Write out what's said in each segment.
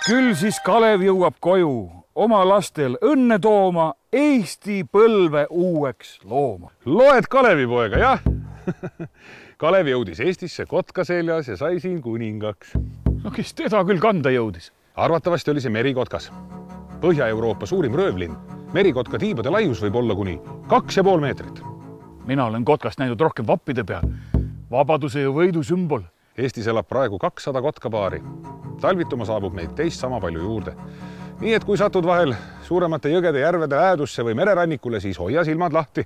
Küll siis Kalev jõuab koju oma lastel õnne tooma, Eesti põlve uueks looma. Loed Kalevipoega, jah? Kalev jõudis Eestisse kotka seljas ja sai siin kuningaks. No kes teda küll kanda jõudis? Arvatavasti oli see merikotkas. Põhja-Euroopa suurim röövlinn. Merikotka tiibade laius võib olla kuni 2,5 meetrit. Mina olen kotkast näinud rohkem vappide peal. Vabaduse ja võidu sümbol. Eestis elab praegu 200 kotkapaari. Talvituma saabub neid teist sama palju juurde. Nii et kui satud vahel suuremate jõgede, järvede äädusse või mererannikule, siis hoia silmad lahti.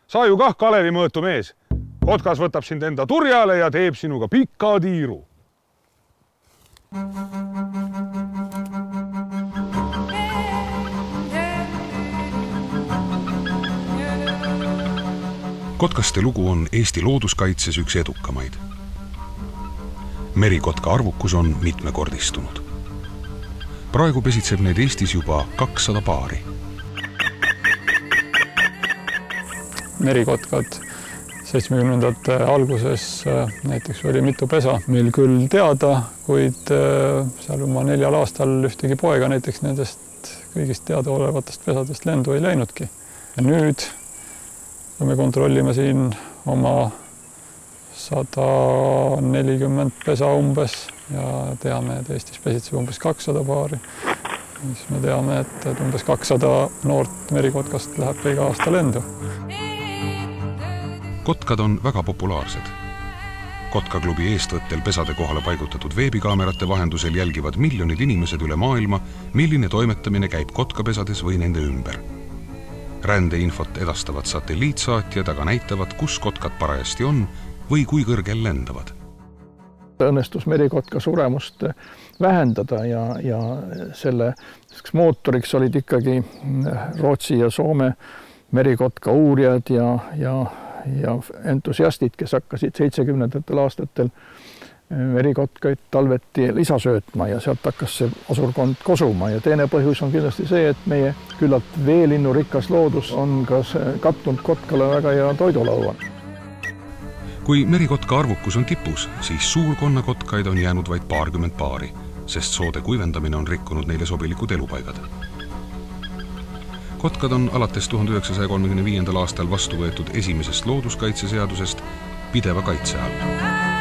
Sa ju kah Kalevi mõõtu mees. Kotkas võtab sind enda turjale ja teeb sinuga pika tiiru. Kotkaste lugu on Eesti looduskaitses üks edukamaid. Merikotka arvukus on mitmekordistunud. Praegu pesitseb neid Eestis juba 200 paari. Merikotkad 70. alguses näiteks oli mitu pesa meil küll teada, kuid seal oma 4 aastal ühtegi poega näiteks nendest kõigist teada olevatest pesadest lendu ei läinudki. Ja nüüd, kui me kontrollime siin oma 140 pesa umbes ja teame, et Eestis pesitseb umbes 200 paari, siis me teame, et umbes 200 noort merikotkast läheb iga aasta lendu. Kotkad on väga populaarsed. Kotkaklubi eestvõttel pesade kohale paigutatud veebikaamerate vahendusel jälgivad miljonid inimesed üle maailma, milline toimetamine käib kotkapesades või nende ümber. Rändeinfot edastavad satelliitsaatjad aga näitavad, kus kotkad parajasti on või kui kõrgel lendavad. Õnnestus merikotka suremust vähendada ja selle mootoriks olid ikkagi Rootsi ja Soome merikotka uurijad ja entusiastid, kes hakkasid 70. aastatel merikotkaid talveti lisa söötma ja sealt hakkas see osurkond kosuma. Ja teine põhjus on kindlasti see, et meie küllalt veelinnu rikas loodus on ka kattunud kotkale väga hea toidulaua. Kui merikotka arvukus on tipus, siis suurkonnakotkaid on jäänud vaid paarkümmend paari, sest soode kuivendamine on rikkunud neile sobilikud elupaigad. Kotkad on alates 1935. aastal vastu võetud esimesest looduskaitseseadusest pideva kaitse all.